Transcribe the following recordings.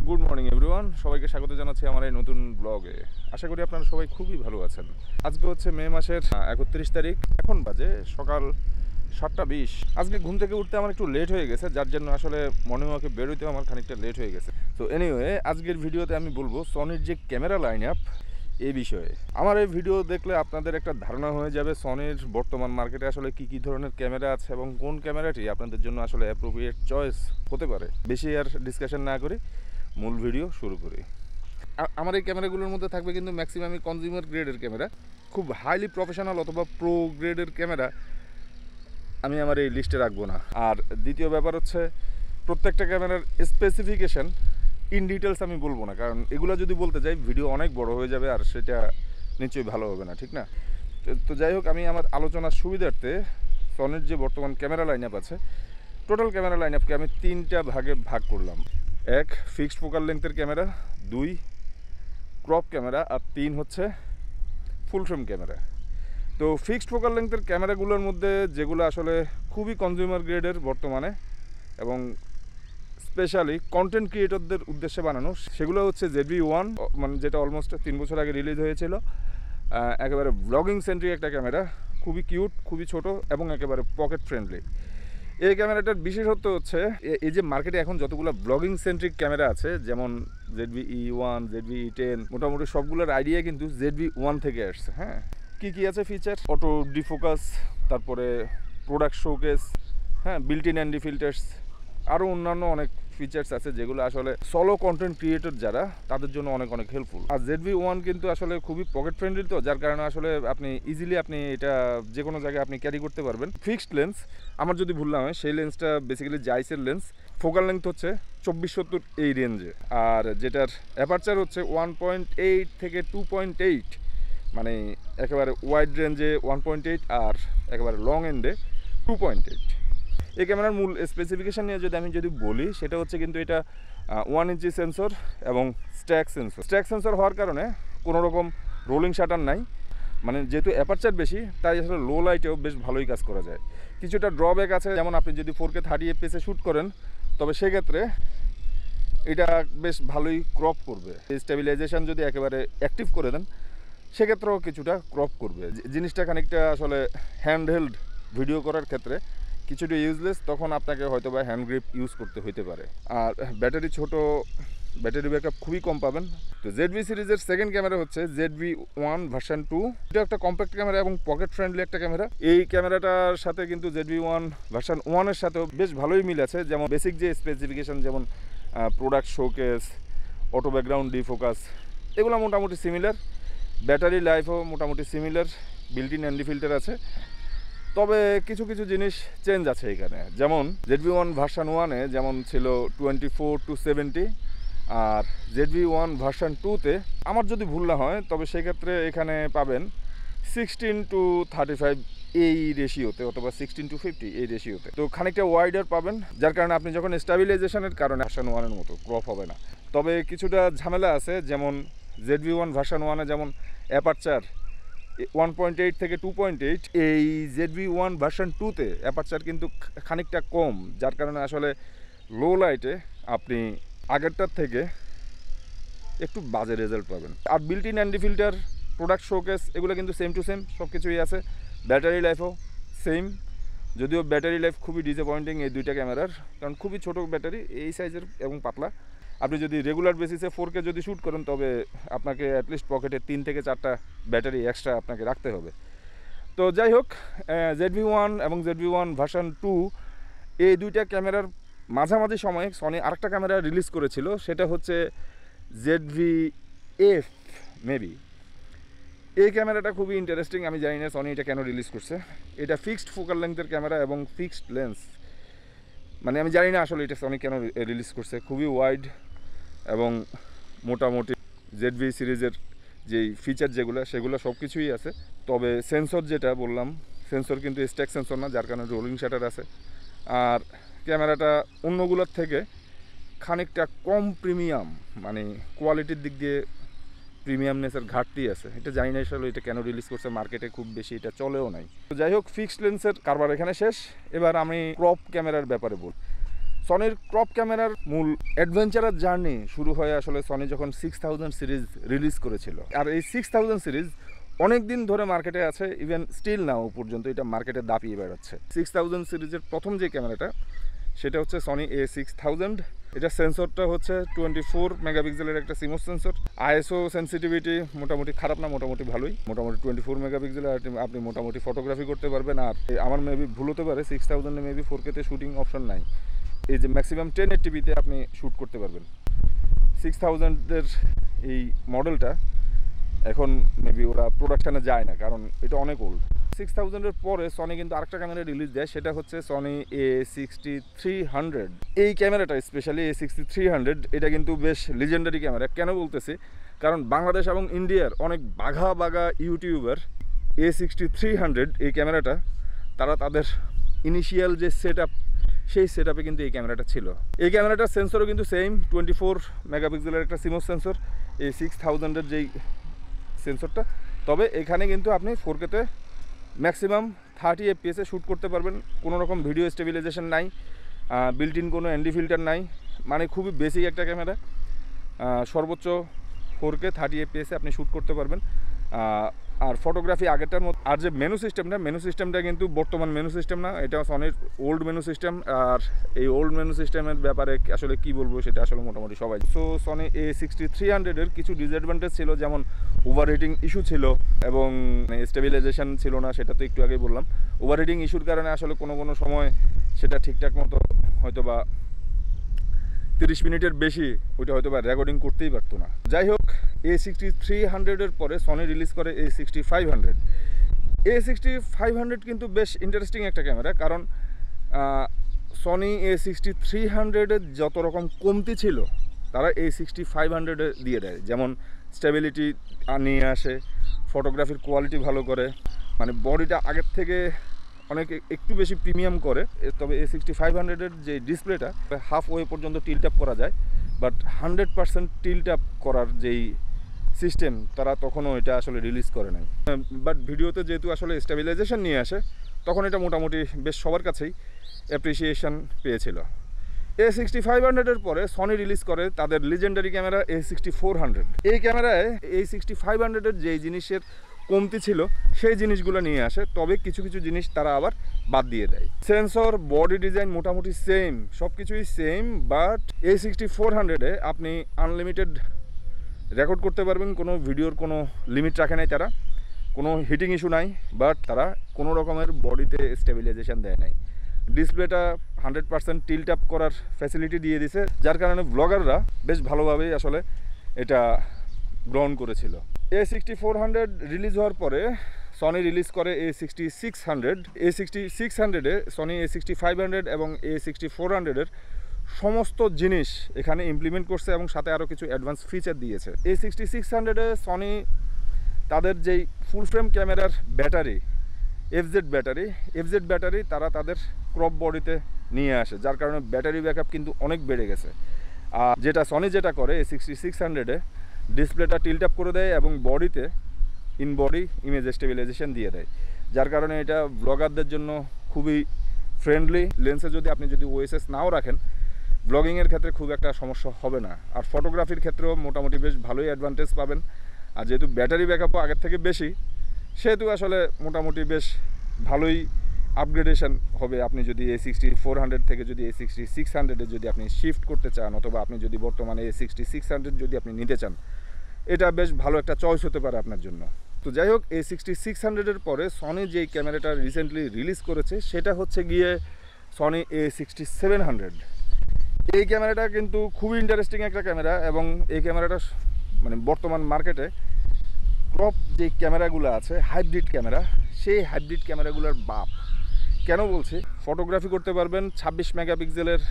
Good morning everyone, সবাইকে স্বাগত জানাচ্ছি আমার এই নতুন ব্লগে। আশা করি আপনারা সবাই খুবই ভালো আছেন। আজকে হচ্ছে মে মাসের 31 তারিখ। এখন বাজে সকাল 7:20। আজকে ঘুম থেকে উঠতে আমার একটু লেট হয়ে গেছে, যার জন্য আসলে মর্নিং ওয়াকে বেরোতে আমার খানিকটা লেট হয়ে গেছে। তো এনিওয়ে, আজকের ভিডিওতে আমি বলবো সনির যে ক্যামেরা লাইন আপ এই বিষয়ে। আমার এই ভিডিও দেখলে আপনাদের একটা ধারণা হয়ে যাবে সনির বর্তমান মার্কেটে আসলে কি ধরনের ক্যামেরা আছে এবং কোন ক্যামেরাটি আপনাদের জন্য আসলে অ্যাপ্রোপ্রিয়েট চয়েস হতে পারে। বেশি আর ডিসকাশন না করে মূল ভিডিও শুরু করি। আমার এই ক্যামেরাগুলোর মধ্যে থাকবে কিন্তু ম্যাক্সিমামই কনজিউমার গ্রেডের ক্যামেরা। খুব হাইলি প্রফেশনাল অথবা প্রো গ্রেডের ক্যামেরা আমি আমার এই লিস্টে রাখবো না। আর দ্বিতীয় ব্যাপার হচ্ছে, প্রত্যেকটা ক্যামেরার স্পেসিফিকেশান ইন ডিটেলস আমি বলবো না, কারণ এগুলো যদি বলতে যাই ভিডিও অনেক বড় হয়ে যাবে আর সেটা নিশ্চয়ই ভালো হবে না, ঠিক না? তো যাই হোক, আমি আমার আলোচনার সুবিধার্থে সনির যে বর্তমান ক্যামেরা লাইন আপ আছে, টোটাল ক্যামেরা লাইন আপকে আমি 3টা ভাগে ভাগ করলাম। 1 ফিক্সড ফোকাল লেন্থের ক্যামেরা, 2 ক্রপ ক্যামেরা, আর 3 হচ্ছে ফুল ফ্রেম ক্যামেরা। তো ফিক্সড ফোকাল লেন্থের ক্যামেরাগুলোর মধ্যে যেগুলো আসলে খুবই কনজিউমার গ্রেডের বর্তমানে এবং স্পেশালি কন্টেন্ট ক্রিয়েটরদের উদ্দেশ্যে বানানো, সেগুলো হচ্ছে ZV-1, মানে যেটা অলমোস্ট 3 বছর আগে রিলিজ হয়েছিল। একেবারে ব্লগিং সেন্ট্রিক একটা ক্যামেরা, খুবই কিউট, খুবই ছোট এবং একেবারে পকেট ফ্রেন্ডলি। এই ক্যামেরাটার বিশেষত্ব হচ্ছে এই যে মার্কেটে এখন যতগুলো ব্লগিং সেন্ট্রিক ক্যামেরা আছে, যেমন ZV-E1, ZV-E10, মোটামুটি সবগুলোর আইডিয়া কিন্তু ZV-1 থেকে আসছে। হ্যাঁ, কী আছে ফিচার? অটো ডিফোকাস, তারপরে প্রোডাক্ট শোকেস, হ্যাঁ, বিল্ট ইন অ্যান্ডি ফিল্টার্স, আরও অন্যান্য অনেক ফিচার্স আছে যেগুলো আসলে সলো কন্টেন্ট ক্রিয়েটর যারা, তাদের জন্য অনেক হেল্পফুল। আর ZV-1 কিন্তু আসলে খুবই পকেট ফ্রেন্ডলি, তো যার কারণে আসলে আপনি ইজিলি এটা যে কোনো জায়গায় আপনি ক্যারি করতে পারবেন। ফিক্সড লেন্স, আমার যদি ভুল না হয় সেই লেন্সটা বেসিক্যালি জাইসের লেন্স। ফোকাল লেন্থ হচ্ছে 24-70 এই রেঞ্জে, আর যেটার অ্যাপারচার হচ্ছে 1.8 থেকে 2.8, মানে একেবারে ওয়াইড রেঞ্জে 1.8 আর একেবারে লং এন্ডে 2.8। এই ক্যামেরার মূল স্পেসিফিকেশান নিয়ে আমি যদি বলি, সেটা হচ্ছে কিন্তু এটা 1 ইঞ্চি সেন্সর এবং স্ট্যাক সেন্সর হওয়ার কারণে কোনো রকম রোলিং শাটার নাই। মানে যেহেতু অ্যাপারচার বেশি, তাই আসলে লো লাইটেও বেশ ভালোই কাজ করা যায়। কিছুটা ড্রব্যাক আছে, যেমন আপনি যদি 4K 30 FPS শ্যুট করেন, তবে সেক্ষেত্রে এটা বেশ ভালোই ক্রপ করবে। স্টেবিলাইজেশান যদি একেবারে অ্যাক্টিভ করে দেন, সেক্ষেত্রেও কিছুটা ক্রপ করবে। জিনিসটা খানিকটা আসলে হ্যান্ডহেল্ড ভিডিও করার ক্ষেত্রে কিছুটা ইউজলেস, তখন আপনাকে হয়তো বা হ্যান্ড গ্রিপ ইউজ করতে হইতে পারে। আর ব্যাটারি ছোট, ব্যাটারি ব্যাকআপ খুবই কম পাবেন। তো ZV সিরিজের সেকেন্ড ক্যামেরা হচ্ছে ZV-1 ভার্সন 2। এটা একটা কম্প্যাক্ট ক্যামেরা এবং পকেট ফ্রেন্ডলি একটা ক্যামেরা। এই ক্যামেরাটার সাথে কিন্তু ZV-1 ভার্সন 1-এর সাথেও বেশ ভালোই মিল আছে, যেমন বেসিক যে স্পেসিফিকেশান, যেমন product showcase, auto background defocus, এগুলো মোটামুটি সিমিলার। ব্যাটারি লাইফও মোটামুটি similar, built in anti filter আছে। তবে কিছু জিনিস চেঞ্জ আছে এখানে, যেমন ZV-1 ভার্সন 1-এ যেমন ছিল 24-70, আর ZV-1 ভার্সন 2-তে আমার যদি ভুল না হয়, তবে সেক্ষেত্রে এখানে পাবেন 16:35 এই রেশিওতে, অথবা 16:50 এই রেশিওতে। তো খানিকটা ওয়াইডার পাবেন, যার কারণে আপনি যখন স্টেবিলাইজেশনের কারণে ভার্সন 1-এর মতো ক্রপ হবে না। তবে কিছুটা ঝামেলা আছে, যেমন ZV-1 ভার্সন 1-এ যেমন অ্যাপারচার 1.8 থেকে 2.8, এই ZV-1 ভার্সন 2-তে অ্যাপারচার কিন্তু খানিকটা কম, যার কারণে আসলে লো লাইটে আপনি আগেরটার থেকে একটু বাজে রেজাল্ট পাবেন। আর built in anti filter, product showcase, এগুলো কিন্তু সেম টু সেম, সব কিছুই আছে। ব্যাটারি লাইফও সেম, যদিও ব্যাটারি লাইফ খুবই ডিসঅ্যাপয়েন্টিং এই দুইটা ক্যামেরার, কারণ খুবই ছোট ব্যাটারি, এই সাইজের এবং পাতলা। আপনি যদি রেগুলার বেসিসে 4K যদি শ্যুট করেন, তবে আপনাকে অ্যাটলিস্ট পকেটে 3 থেকে 4টা ব্যাটারি এক্সট্রা আপনাকে রাখতে হবে। তো যাই হোক, ZV-1 এবং ZV-1 ভার্সন 2 এই দুইটা ক্যামেরার মাঝামাঝি সময়ে সনি আরেকটা ক্যামেরা রিলিজ করেছিল, সেটা হচ্ছে ZV-F মেবি। এই ক্যামেরাটা খুবই ইন্টারেস্টিং, আমি জানি না সনি এটা কেন রিলিজ করছে। এটা ফিক্সড ফোকাল লেন্থের ক্যামেরা এবং ফিক্সড লেন্স, মানে আমি জানি না আসলে এটা সনি কেন রিলিজ করছে। খুবই ওয়াইড এবং মোটামুটি ZV সিরিজের যেই ফিচার সেগুলো সব কিছুই আছে। তবে সেন্সর যেটা বললাম, সেন্সর কিন্তু স্ট্যাক সেন্সর না, যার কারণে রোলিং শাটার আছে। আর ক্যামেরাটা অন্যগুলোর থেকে খানিকটা কম প্রিমিয়াম, মানে কোয়ালিটির দিক দিয়ে প্রিমিয়ামনেসের ঘাটতি আছে। এটা জানি না আসলে এটা কেন রিলিজ করছে, মার্কেটে খুব বেশি এটা চলেও নাই। তো যাই হোক, ফিক্সড লেন্সের কারবার এখানে শেষ। এবার আমি ক্রপ ক্যামেরার ব্যাপারে বল। সনির ক্রপ ক্যামেরার মূল অ্যাডভেঞ্চারার জার্নি শুরু হয় আসলে সনি যখন 6000 সিরিজ রিলিজ করেছিল। আর এই 6000 সিরিজ অনেক দিন ধরে মার্কেটে আছে, ইভেন স্টিল নাও পর্যন্ত এটা মার্কেটে দাপিয়ে বেড়াচ্ছে। 6000 সিরিজের প্রথম যে ক্যামেরাটা সেটা হচ্ছে সনি A6000। এটা সেন্সরটা হচ্ছে 24 মেগাপিক্সেলের একটা সিমোস সেন্সর। আইএসও সেন্সিটিভিটি মোটামুটি খারাপ না, মোটামুটি ভালোই, মোটামুটি 24 মেগাপিক্সেলের আপনি মোটামুটি ফটোগ্রাফি করতে পারবের। আর আমার মেবি ভুল হতে পারে, 6000 মেবি 4K-তে শুটিং অপশন নাই, এই যে ম্যাক্সিমাম 1080p-তে আপনি শ্যুট করতে পারবেন। 6000-এর এই মডেলটা এখন মেবি ওরা প্রোডাকশানে যায় না, কারণ এটা অনেক ওল্ড। 6000-এর পরে সনি কিন্তু আরেকটা ক্যামেরা রিলিজ দেয়, সেটা হচ্ছে সনি A6300। এই ক্যামেরাটা স্পেশালি A6300 এটা কিন্তু বেশ লিজেন্ডারি ক্যামেরা। কেন বলতেছি, কারণ বাংলাদেশ এবং ইন্ডিয়ার অনেক বাঘা বাঘা ইউটিউবার A6300 এই ক্যামেরাটা তারা তাদের ইনিশিয়াল যে সেই সেট আপে কিন্তু এই ক্যামেরাটা ছিল। এই ক্যামেরাটার সেন্সরও কিন্তু সেম 24 মেগাপিক্সেলের একটা সিমোস সেন্সর, এই 6000-এর যেই সেন্সরটা। তবে এখানে কিন্তু আপনি 4K-তে ম্যাক্সিমাম 30 FPS-এ শ্যুট করতে পারবেন। কোনো রকম ভিডিও স্টেবিলাইজেশন নাই, বিল্ট ইন কোনো এনডি ফিল্টার নাই, মানে খুবই বেসিক একটা ক্যামেরা। সর্বোচ্চ 4K 30 FPS-এ আপনি শ্যুট করতে পারবেন। আর ফটোগ্রাফি আগেরটার মতো। আর যে মেনু সিস্টেমটা কিন্তু বর্তমান মেনু সিস্টেম না, এটা সনির ওল্ড মেনু সিস্টেম। আর এই ওল্ড মেনু সিস্টেমের ব্যাপারে আসলে কি বলবো, সেটা আসলে মোটামুটি সবাই। সো সনি A6300-এর কিছু ডিসঅ্যাডভান্টেজ ছিল, যেমন ওভারহিটিং ইস্যু ছিল এবং স্টেবিলাইজেশন ছিল না, সেটা তো একটু আগেই বললাম। ওভারহিটিং ইস্যুর কারণে আসলে কোনো সময় সেটা ঠিকঠাক মতো হয়তো বা 30 মিনিটের বেশি ওইটা হয়তো বা রেকর্ডিং করতেই পারতো না। যাই হোক, A6300-এর পরে সনি রিলিজ করে A6500। A6500 কিন্তু বেশ ইন্টারেস্টিং একটা ক্যামেরা, কারণ সনি A6300-এর যত রকম কমতি ছিল তারা A6500-এ দিয়ে দেয়। যেমন স্টেবিলিটি নিয়ে আসে, ফটোগ্রাফির কোয়ালিটি ভালো করে, মানে বডিটা আগের থেকে অনেক একটু বেশি প্রিমিয়াম করে। তবে A6500-এর যে ডিসপ্লেটা হাফ ওয়ে পর্যন্ত টিল্ট আপ করা যায়, বাট 100% টিল্ট আপ করার যেই সিস্টেম তারা তখনও এটা আসলে রিলিজ করে নাই। বাট ভিডিওতে যেহেতু আসলে স্টেবিলাইজেশন নিয়ে আসে, তখন এটা মোটামুটি বেশ সবার কাছেই অ্যাপ্রিসিয়েশন পেয়েছিল। A6500-এর পরে সনি রিলিজ করে তাদের লিজেন্ডারি ক্যামেরা A6400। এই ক্যামেরায় A6500-এর যেই জিনিসের কমতি ছিল সেই জিনিসগুলো নিয়ে আসে, তবে কিছু জিনিস তারা আবার বাদ দিয়ে দেয়। সেন্সর, বডি ডিজাইন মোটামুটি সেম, সব কিছুই সেম। বাট A6400-এ আপনি আনলিমিটেড রেকর্ড করতে পারবেন, কোনো ভিডিওর কোনো লিমিট রাখে নাই তারা, কোনো হিটিং ইস্যু নাই। বাট তারা কোনো রকমের বডিতে স্টেবিলাইজেশন দেয় নাই। ডিসপ্লেটা 100% টিল্ট আপ করার ফ্যাসিলিটি দিয়ে দিছে, যার কারণে ব্লগাররা বেশ ভালোভাবেই আসলে এটা গ্রহণ করেছিল। A6400 রিলিজ হওয়ার পরে সনি রিলিজ করে A6600। A6600-এ সনি A6500 এবং A6400-এর সমস্ত জিনিস এখানে ইমপ্লিমেন্ট করছে এবং সাথে আরও কিছু অ্যাডভান্স ফিচার দিয়েছে। A6600-এ সনি তাদের যেই ফুল ফ্রেম ক্যামেরার ব্যাটারি FZ ব্যাটারি তারা তাদের ক্রপ বডিতে নিয়ে আসে, যার কারণে ব্যাটারি ব্যাকআপ কিন্তু অনেক বেড়ে গেছে। আর সনি যেটা করে A6600-এ ডিসপ্লেটা টিল্ট আপ করে দেয় এবং বডিতে ইন বডি ইমেজ স্টেবিলাইজেশন দিয়ে দেয়, যার কারণে এটা ব্লগারদের জন্য খুবই ফ্রেন্ডলি। লেন্সে আপনি যদি OSS নাও রাখেন, ব্লগিংয়ের ক্ষেত্রে খুব একটা সমস্যা হবে না। আর ফটোগ্রাফির ক্ষেত্রেও মোটামুটি বেশ ভালোই অ্যাডভান্টেজ পাবেন। আর যেহেতু ব্যাটারি ব্যাকআপও আগের থেকে বেশি, সেহেতু আসলে মোটামুটি বেশ ভালোই আপগ্রেডেশন হবে। আপনি যদি A6400 থেকে যদি A6600-এ যদি আপনি শিফট করতে চান, অথবা আপনি যদি বর্তমানে A6600 যদি আপনি নিতে চান, এটা বেশ ভালো একটা চয়েস হতে পারে আপনার জন্য। তো যাই হোক, A6600-এর পরে সনি যেই ক্যামেরাটা রিসেন্টলি রিলিজ করেছে সেটা হচ্ছে গিয়ে সনি A6700। এই ক্যামেরাটা কিন্তু খুবই ইন্টারেস্টিং একটা ক্যামেরা, এবং এই ক্যামেরাটা মানে বর্তমান মার্কেটে ক্রপ যে ক্যামেরাগুলো আছে হাইব্রিড ক্যামেরা, সেই হাইব্রিড ক্যামেরাগুলোর বাপ। কেন বলছি, ফটোগ্রাফি করতে পারবেন 26 মেগাপিক্সেলের,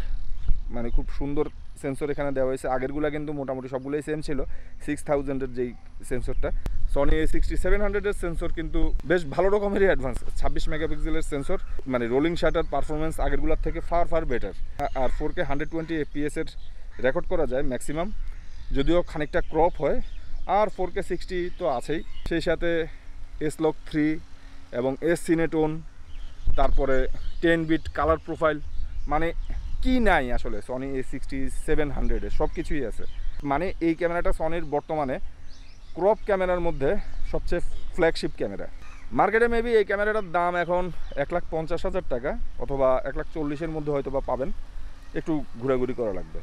মানে খুব সুন্দর সেন্সর এখানে দেওয়া হয়েছে। আগেরগুলো কিন্তু মোটামুটি সবগুলোই সেম ছিল। 6000-এর যেই সেন্সরটা, সনি A6700-এর সেন্সর কিন্তু বেশ ভালো রকমেরই অ্যাডভান্স। 26 মেগাপিক্সেলের সেন্সর, মানে রোলিং শাটার পারফরমেন্স আগেরগুলোর থেকে ফার বেটার। আর 4K 120 FPS-এর রেকর্ড করা যায় ম্যাক্সিমাম, যদিও খানিকটা ক্রপ হয়। আর 4K 60 তো আছেই, সেই সাথে S-Log 3 এবং S-Cineton, তারপরে 10 বিট কালার প্রোফাইল, মানে কি নাই আসলে সনি A6700 সব কিছুই আছে। মানে এই ক্যামেরাটা সনির বর্তমানে ক্রপ ক্যামেরার মধ্যে সবচেয়ে ফ্ল্যাগশিপ ক্যামেরা। মার্কেটে মেবি এই ক্যামেরাটার দাম এখন 1,50,000 টাকা অথবা 1,40,000-এর মধ্যে হয়তো বা পাবেন, একটু ঘোরাঘুরি করা লাগবে।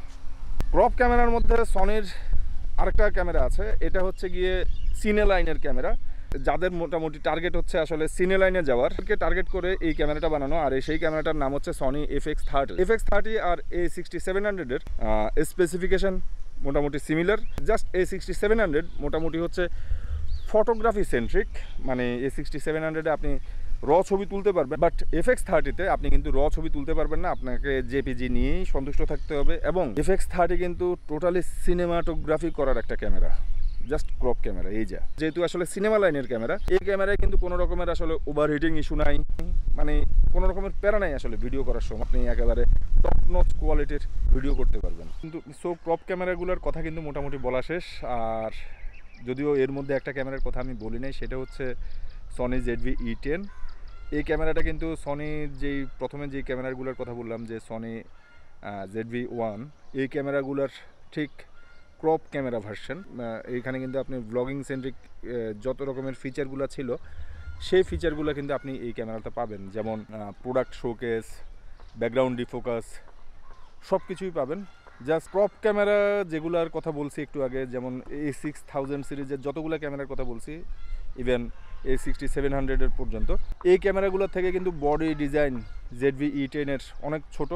ক্রপ ক্যামেরার মধ্যে সনির আরেকটা ক্যামেরা আছে, এটা হচ্ছে গিয়ে সিনে লাইনের ক্যামেরা। যাদের মোটামুটি টার্গেট হচ্ছে আসলে সিনে লাইনে যাওয়ার টার্গেট করে এই ক্যামেরাটা বানানো। আর সেই ক্যামেরাটার নাম হচ্ছে সনি FX30 আর A6700-এর স্পেসিফিকেশন মোটামুটি সিমিলার। জাস্ট A6700 মোটামুটি হচ্ছে ফটোগ্রাফি সেন্ট্রিক, মানে A6700-এ আপনি র ছবি তুলতে পারবেন, বাট FX30-তে আপনি কিন্তু র ছবি তুলতে পারবেন না, আপনাকে জেপিজি নিয়েই সন্তুষ্ট থাকতে হবে। এবং FX30 কিন্তু টোটালি সিনেমাটোগ্রাফি করার একটা ক্যামেরা, জাস্ট ক্রপ ক্যামেরা। এই যেহেতু আসলে সিনেমা লাইনের ক্যামেরা, এই ক্যামেরায় কিন্তু কোনো রকমের আসলে ওভারহিটিং ইস্যু নাই, মানে কোনো রকমের প্যারা নাই আসলে ভিডিও করার সময়। আপনি একেবারে টপ নচ কোয়ালিটির ভিডিও করতে পারবেন। কিন্তু সো ক্রপ ক্যামেরাগুলোর কথা কিন্তু মোটামুটি বলা শেষ। আর যদিও এর মধ্যে একটা ক্যামেরার কথা আমি বলি নাই, সেটা হচ্ছে সনি ZV-E10। এই ক্যামেরাটা কিন্তু সনির প্রথমে যেই ক্যামেরাগুলোর কথা বললাম, যে সনি ZV-1, এই ক্যামেরাগুলোর ঠিক ক্রপ ক্যামেরা ভার্সন। এইখানে কিন্তু আপনি ব্লগিং সেন্ট্রিক যত রকমের ফিচারগুলো ছিল, সেই ফিচারগুলো কিন্তু আপনি এই ক্যামেরাতে পাবেন। যেমন প্রোডাক্ট শোকেস, ব্যাকগ্রাউন্ড ডিফোকাস, সব কিছুই পাবেন। জাস্ট ক্রপ ক্যামেরা যেগুলোর কথা বলছি একটু আগে, যেমন A6000 সিরিজের যতগুলো ক্যামেরার কথা বলছি, ইভেন A6700-এর পর্যন্ত, এই ক্যামেরাগুলোর থেকে কিন্তু বডি ডিজাইন ZV-E10-এর অনেক ছোট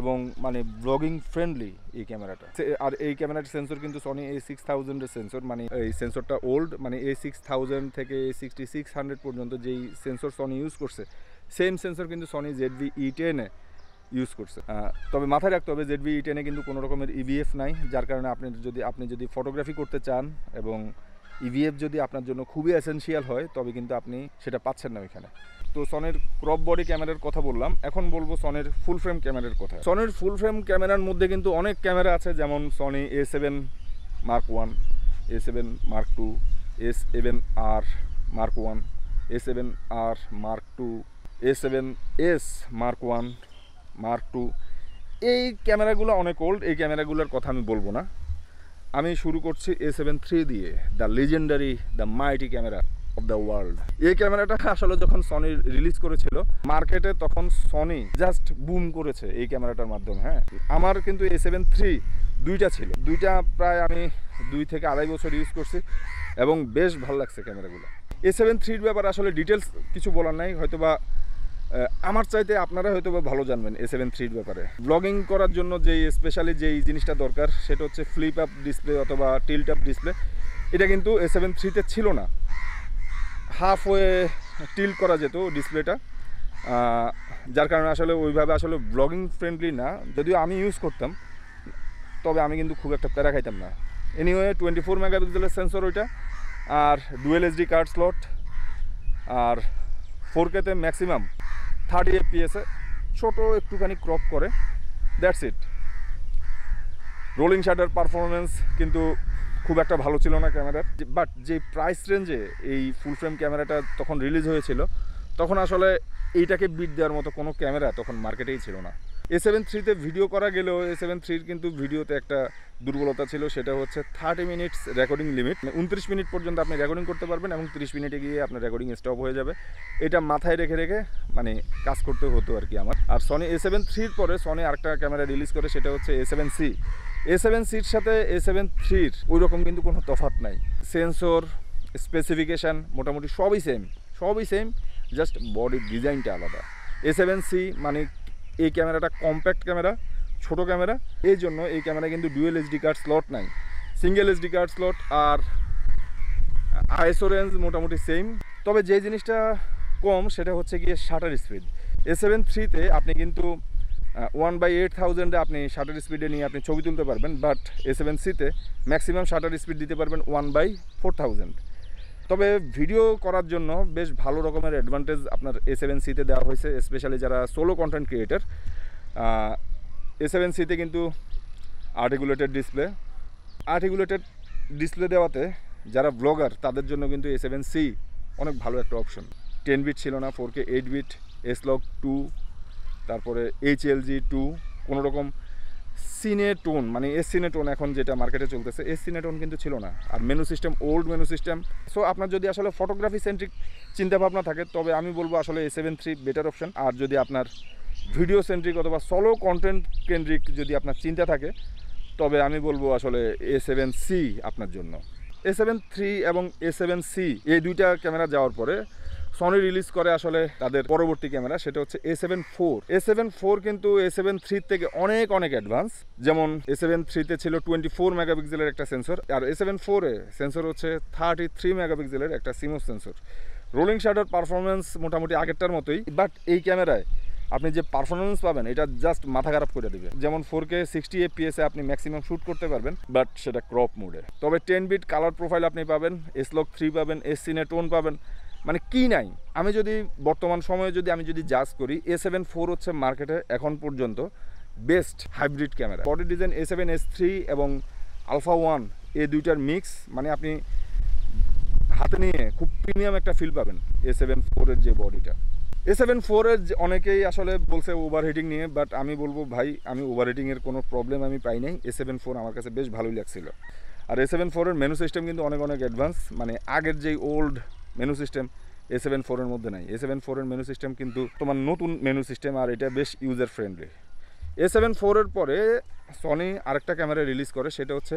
এবং মানে ব্লগিং ফ্রেন্ডলি এই ক্যামেরাটা। আর এই ক্যামেরার সেন্সর কিন্তু সনি A6000-এর সেন্সর, মানে এই সেন্সরটা ওল্ড, মানে A6000 থেকে A6600 পর্যন্ত যেই সেন্সর সনি ইউজ করছে, সেম সেন্সর কিন্তু সনি ZV-E10-এ ইউজ করছে। তবে মাথায় রাখতে হবে ZV-E10-এ কিন্তু কোনো রকমের EVF নাই, যার কারণে আপনি যদি ফটোগ্রাফি করতে চান এবং EVF যদি আপনার জন্য খুবই এসেনশিয়াল হয়, তবে কিন্তু আপনি সেটা পাচ্ছেন না ওইখানে। তো সনির ক্রপ বডি ক্যামেরার কথা বললাম, এখন বলবো সনির ফুল ফ্রেম ক্যামেরার কথা। সনির ফুল ফ্রেম ক্যামেরার মধ্যে কিন্তু অনেক ক্যামেরা আছে, যেমন Sony A7 Mark 1, A7 Mark 2, A7R Mark 1, A7R Mark 2, A7S Mark 1, Mark 2। এই ক্যামেরাগুলো অনেক ওল্ড, এই ক্যামেরাগুলোর কথা আমি বলবো না। আমি শুরু করছি A7 III দিয়ে, the legendary, the mighty camera off the world. এই ক্যামেরাটা আসলে যখন সনি রিলিজ করেছিল মার্কেটে, তখন সনি জাস্ট বুম করেছে এই ক্যামেরাটার মাধ্যমে। হ্যাঁ, আমার কিন্তু A7 III দুইটা ছিল, দুইটা প্রায় আমি 2 থেকে 2.5 বছর ইউজ করছি এবং বেশ ভালো লাগছে ক্যামেরাগুলো। A7 III-র ব্যাপারে আসলে ডিটেলস কিছু বলার নাই, হয়তোবা আমার চাইতে আপনারা হয়তো ভালো জানবেন A7 III-র ব্যাপারে। ব্লগিং করার জন্য স্পেশালি যেই জিনিসটা দরকার, সেটা হচ্ছে ফ্লিপ আপ ডিসপ্লে অথবা টিল্ট আপ ডিসপ্লে। এটা কিন্তু A7 III-তে ছিল না, হাফ ওয়ে টিল্ট করা যেত ডিসপ্লেটা, যার কারণে আসলে ওইভাবে আসলে ব্লগিং ফ্রেন্ডলি না। যদিও আমি ইউজ করতাম, তবে আমি কিন্তু খুব একটা প্যারা খাইতাম না। এনিওয়ে 24 মেগাপিক্সেলের সেন্সর ওইটা, আর ডুয়েল SD কার্ড স্লট, আর 4K-তে ম্যাক্সিমাম 30 FPS-এ ছোটো একটুখানি ক্রপ করে, that's it. Rolling shutter performance কিন্তু খুব একটা ভালো ছিল না ক্যামেরার, বাট যে প্রাইস রেঞ্জে এই ফুল ফ্রেম ক্যামেরাটা তখন রিলিজ হয়েছিল, তখন আসলে এইটাকে বিট দেওয়ার মতো কোনো ক্যামেরা তখন মার্কেটেই ছিল না। A7 III-তে ভিডিও করা গেলেও A7 III-র কিন্তু ভিডিওতে একটা দুর্বলতা ছিল, সেটা হচ্ছে 30 মিনিটস রেকর্ডিং লিমিট। 29 মিনিট পর্যন্ত আপনি রেকর্ডিং করতে পারবেন এবং 30 মিনিটে গিয়ে আপনার রেকর্ডিং স্টপ হয়ে যাবে। এটা মাথায় রেখে মানে কাজ করতে হতো আর কি আমার। আর সনি A7 III-র পরে সনি আরেকটা ক্যামেরা রিলিজ করে, সেটা হচ্ছে A7C। A7Cর সাথে A7 III-র ওই রকম কিন্তু কোনো তফাৎ নাই, সেন্সর স্পেসিফিকেশান মোটামুটি সবই সেম, জাস্ট বডির ডিজাইনটা আলাদা। A7C মানে এই ক্যামেরাটা কম্প্যাক্ট ক্যামেরা, ছোট ক্যামেরা, এই জন্য এই ক্যামেরা কিন্তু ডুয়েল SD কার্ড স্লট নাই, সিঙ্গেল SD কার্ড স্লট। আর ISO রেঞ্জ মোটামুটি সেম, তবে যে জিনিসটা কম সেটা হচ্ছে গিয়ে শাটার স্পিড। A7 III-তে আপনি কিন্তু 1/8000-এ আপনি শাটার স্পিডে নিয়ে আপনি ছবি তুলতে পারবেন, বাট A7C-তে ম্যাক্সিমাম শাটার স্পিড দিতে পারবেন 1/4000। তবে ভিডিও করার জন্য বেশ ভালো রকমের অ্যাডভান্টেজ আপনার A7C-তে দেওয়া হয়েছে, স্পেশালি যারা সোলো কন্টেন্ট ক্রিয়েটার। A7C-তে কিন্তু আর্টিকুলেটেড ডিসপ্লে দেওয়াতে যারা ব্লগার তাদের জন্য কিন্তু A7C অনেক ভালো একটা অপশন। 10 বিট ছিল না, 4K 8 বিট, S-Log 2, তারপরে HLG 2, কোনো রকম সিনেটোন মানে এস সিনেটোন এখন যেটা মার্কেটে চলতেছে এস সিনেটোন কিন্তু ছিল না। আর menu system old menu system. So আপনার যদি আসলে ফটোগ্রাফি সেন্ট্রিক চিন্তাভাবনা থাকে তবে আমি বলবো আসলে A7 III বেটার অপশন। আর যদি আপনার ভিডিও সেন্ট্রিক অথবা সলো কন্টেন্ট কেন্দ্রিক যদি আপনার চিন্তা থাকে তবে আমি বলবো আসলে A7C আপনার জন্য। A7 III এবং A7C এই দুইটা ক্যামেরা যাওয়ার পরে সনি রিলিজ করে আসলে তাদের পরবর্তী ক্যামেরা, সেটা হচ্ছে A7 IV। A7 IV কিন্তু A7 III থেকে অনেক অনেক অ্যাডভান্স। যেমন A7 III-তে ছিল 24 মেগাপিক্সেলের একটা সেন্সর, আর A7 IV-এ সেন্সর হচ্ছে 33 মেগাপিক্সেলের একটা CMOS সেন্সর। রোলিং শ্যাডোর পারফরমেন্স মোটামুটি আগেরটার মতোই, বাট এই ক্যামেরায় আপনি যে পারফরমেন্স পাবেন এটা জাস্ট মাথা খারাপ করে দেবে। যেমন 4K 60 FPS আপনি ম্যাক্সিমাম শ্যুট করতে পারবেন, বাট সেটা ক্রপ মোডে। তবে 10 বিট কালার প্রোফাইল আপনি পাবেন, S-Log3 পাবেন, S Cineton পাবেন, মানে কি নাই। আমি যদি বর্তমান সময়ে আমি যদি জাজ করি A7 IV হচ্ছে মার্কেটে এখন পর্যন্ত best hybrid camera. Body design A7S3 এবং Alpha 1 এই দুইটার মিক্স, মানে আপনি হাতে নিয়ে খুব প্রিমিয়াম একটা ফিল পাবেন A7 IV-এর যে বডিটা। A7 IV-এর অনেকেই আসলে বলছে ওভারহিটিং নিয়ে, বাট আমি বলবো ভাই আমি ওভারহিটিংয়ের কোনো প্রবলেম আমি পাই নাই। A7 IV আমার কাছে বেশ ভালোই লাগছিল। আর A7 IV-এর মেনু সিস্টেম কিন্তু অনেক অনেক অ্যাডভান্স, মানে আগের যেই ওল্ড মেনু সিস্টেম A7 IV-এর মধ্যে নাই। A7 IV-এর মেনু সিস্টেম কিন্তু তোমার নতুন মেনু সিস্টেম, আর এটা বেশ ইউজার ফ্রেন্ডলি। A7 IV-এর পরে সনি আরেকটা ক্যামেরা রিলিজ করে, সেটা হচ্ছে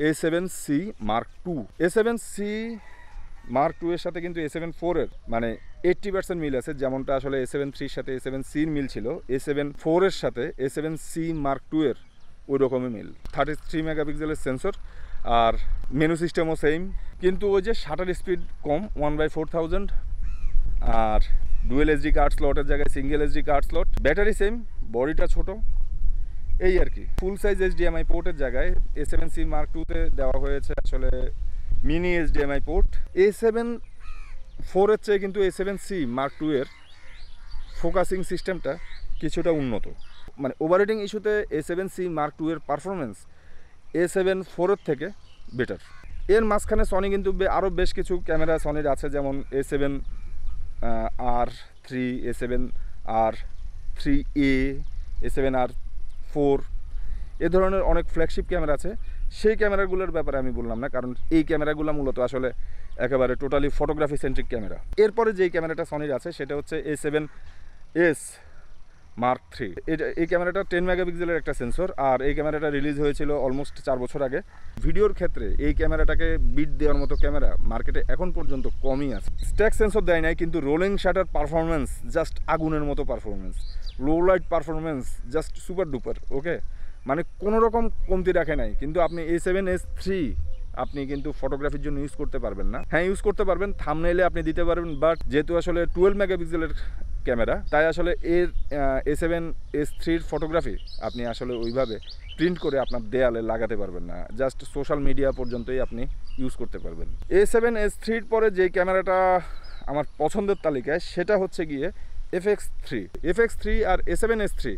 A7C Mark II। A7C Mark II এর সাথে কিন্তু A7 IV-এর মানে 80% মিল আছে, যেমনটা আসলে A7 III-র সাথে A7C-র মিল ছিল, A7 IV-এর সাথে A7C Mark II-এর ওই রকমই মিল। 33 মেগাপিক্সেলের সেন্সর, আর মেনু সিস্টেমও সেম, কিন্তু ওই যে শাটার স্পিড কম 1/4000, আর ডুয়েল SD কার্ড স্লটের জায়গায় single SD card slot, battery same, বডিটা ছোট, এই আর কি। ফুল সাইজ HDMI পোর্টের জায়গায় A7C Mark II-তে দেওয়া হয়েছে আসলে মিনি HDMI পোর্ট। A7 IV-এর চেয়ে কিন্তু A7C Mark II-এর ফোকাসিং সিস্টেমটা কিছুটা উন্নত, মানে ওভারহিটিং ইস্যুতে A7C Mark II-এর পারফরমেন্স A7 IV-এর থেকে বেটার। এর মাঝখানে সনি কিন্তু আরও বেশ কিছু ক্যামেরা সনির আছে, যেমন A7R3, A7R3A, A7R4, এ ধরনের অনেক ফ্ল্যাগশিপ ক্যামেরা আছে। সেই ক্যামেরাগুলোর ব্যাপারে আমি বললাম না, কারণ এই ক্যামেরাগুলো মূলত আসলে একেবারে টোটালি ফটোগ্রাফি সেন্ট্রিক ক্যামেরা। এরপরে যেই ক্যামেরাটা সনির আছে সেটা হচ্ছে A7S Mark III। এই ক্যামেরাটা 10 মেগাপিক্সেলের একটা সেন্সর, আর এই ক্যামেরাটা রিলিজ হয়েছিল অলমোস্ট 4 বছর আগে। ভিডিওর ক্ষেত্রে এই ক্যামেরাটাকে বিট দেওয়ার মতো ক্যামেরা মার্কেটে এখন পর্যন্ত কমই আছে। স্ট্যাক সেন্সর দেয় নাই, কিন্তু রোলিং শাটার পারফরমেন্স জাস্ট আগুনের মতো performance, low light performance just super duper. Okay, মানে কোনো রকম কমতি রাখে নাই। কিন্তু আপনি A7S III আপনি কিন্তু ফটোগ্রাফির জন্য ইউজ করতে পারবেন না। হ্যাঁ, ইউজ করতে পারবেন, থাম্বনেইলে আপনি দিতে পারবেন, বাট যেহেতু আসলে 12 মেগাপিক্সেলের ক্যামেরা, তাই আসলে এর A7S III-র ফটোগ্রাফি আপনি আসলে ওইভাবে প্রিন্ট করে আপনার দেয়ালে লাগাতে পারবেন না, জাস্ট সোশ্যাল মিডিয়া পর্যন্তই আপনি ইউজ করতে পারবেন। A7S III-র পরে যেই ক্যামেরাটা আমার পছন্দের তালিকায় সেটা হচ্ছে গিয়ে FX3। FX3 আর A7S III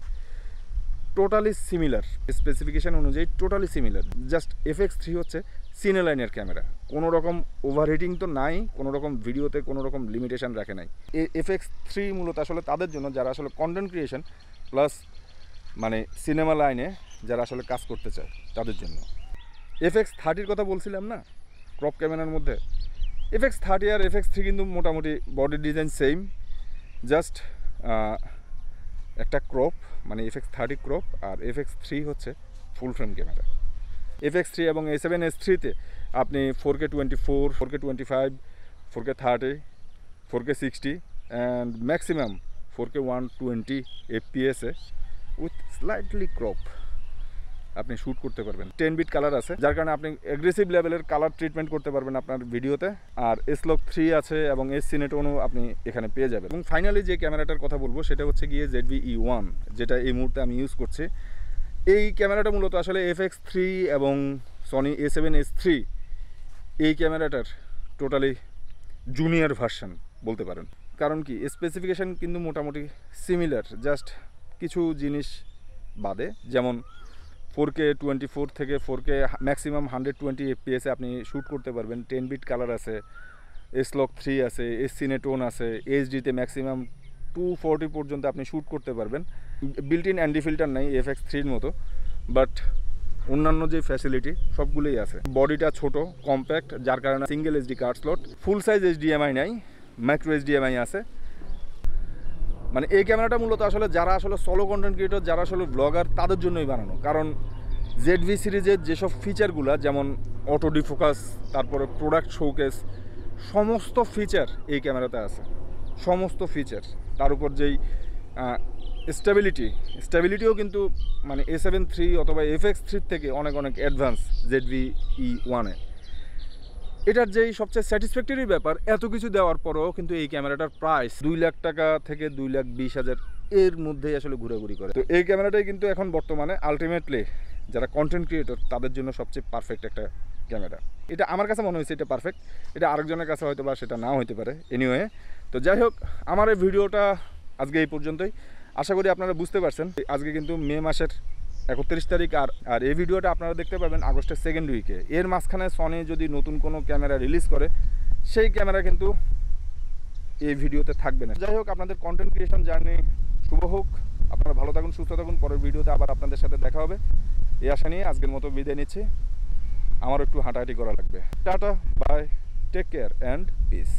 totally similar, specification অনুযায়ী টোটালি সিমিলার। জাস্ট FX3 হচ্ছে সিনে লাইনের ক্যামেরা, কোনো রকম ওভারহিটিং তো নাই, কোনো রকম ভিডিওতে কোনো রকম লিমিটেশন রাখে নাই। FX3 মূলত আসলে তাদের জন্য যারা আসলে কন্টেন্ট ক্রিয়েশন প্লাস মানে সিনেমা লাইনে যারা আসলে কাজ করতে চায় তাদের জন্য। FX30-র কথা বলছিলাম না ক্রপ ক্যামেরার মধ্যে, FX30 আর FX3 কিন্তু মোটামুটি বডি ডিজাইন সেম, জাস্ট একটা ক্রপ মানে FX30 ক্রপ, আর FX3 হচ্ছে ফুল ফ্রেম ক্যামেরা। FX3 এবং A7S III-তে আপনি 4K 24, 4K 25, 4K 30, 4K 60 and maximum 4K 120 FPS-এ উইথ স্লাইটলি ক্রপ আপনি শ্যুট করতে পারবেন। 10 বিট কালার আছে, যার কারণে আপনি অ্যাগ্রেসিভ লেভেলের কালার ট্রিটমেন্ট করতে পারবেন আপনার ভিডিওতে। আর S-Log3 আছে এবং S Cineton-ও আপনি এখানে পেয়ে যাবেন। এবং ফাইনালি যে ক্যামেরাটার কথা বলবো সেটা হচ্ছে গিয়ে ZV-E1, যেটা এই মুহূর্তে আমি ইউজ করছি। এই ক্যামেরাটা মূলত আসলে FX3 এবং সনি A7S III এই ক্যামেরাটার টোটালি জুনিয়র ভার্সন বলতে পারেন। কারণ কি, স্পেসিফিকেশান কিন্তু মোটামুটি সিমিলার, জাস্ট কিছু জিনিস বাদে, যেমন 4K 24 থেকে 4K ম্যাক্সিমাম 120 FPS-এ আপনি শ্যুট করতে পারবেন। 10 বিট কালার আছে, S-Log3 আছে, S Cineton আছে, HD-তে ম্যাক্সিমাম 240 পর্যন্ত আপনি শ্যুট করতে পারবেন। বিল্ট ইন অ্যান্টি ফিল্টার নাই FX3-র মতো, বাট অন্যান্য যে ফ্যাসিলিটি সবগুলোই আছে। বডিটা ছোট, কম্প্যাক্ট, যার কারণে সিঙ্গেল SD কার্ড স্লট, ফুল সাইজ HDMI নাই, মাইক্রো HDMI আছে। মানে এই ক্যামেরাটা মূলত আসলে যারা আসলে সলো কন্টেন্ট ক্রিয়েটর, যারা আসলে ব্লগার, তাদের জন্যই বানানো। কারণ ZV সিরিজের যেসব ফিচারগুলো, যেমন অটো ডিফোকাস, তারপরে প্রোডাক্ট শোকেস, সমস্ত ফিচার এই ক্যামেরাতে আছে, সমস্ত ফিচার। তার উপর যেই স্টেবিলিটিও কিন্তু মানে A7 III অথবা FX3 থেকে অনেক অনেক অ্যাডভান্স ZV-E1-এ। এটার যেই সবচেয়ে স্যাটিসফ্যাক্টরি ব্যাপার, এত কিছু দেওয়ার পরেও কিন্তু এই ক্যামেরাটার প্রাইস 2 লাখ টাকা থেকে 2,20,000 এর মধ্যেই আসলে ঘোরাঘুরি করে। তো এই ক্যামেরাটাই কিন্তু এখন বর্তমানে আলটিমেটলি যারা কন্টেন্ট ক্রিয়েটর তাদের জন্য সবচেয়ে পারফেক্ট একটা ক্যামেরা। এটা আমার কাছে মনে হয়েছে এটা পারফেক্ট, এটা আরেকজনের কাছে হয়তো বা সেটা নাও হতে পারে। এনিওয়ে, তো যাই হোক, আমার এই ভিডিওটা আজকে এই পর্যন্তই। আশা করি আপনারা বুঝতে পারছেন। আজকে কিন্তু মে মাসের 31 তারিখ, আর এই ভিডিওটা আপনারা দেখতে পাবেন আগস্টের 2nd উইকে। এর মাঝখানে সনি যদি নতুন কোনো ক্যামেরা রিলিজ করে, সেই ক্যামেরা কিন্তু এই ভিডিওতে থাকবে না। যাই হোক, আপনাদের কন্টেন্ট ক্রিয়েশন জার্নি শুভ হোক। আপনারা ভালো থাকুন, সুস্থ থাকুন। পরের ভিডিওতে আবার আপনাদের সাথে দেখা হবে এই আশা নিয়ে আজকের মতো বিদায় নিচ্ছি। আমারও একটু হাঁটাহাঁটি করা লাগবে। Tata, bye, take care and piece.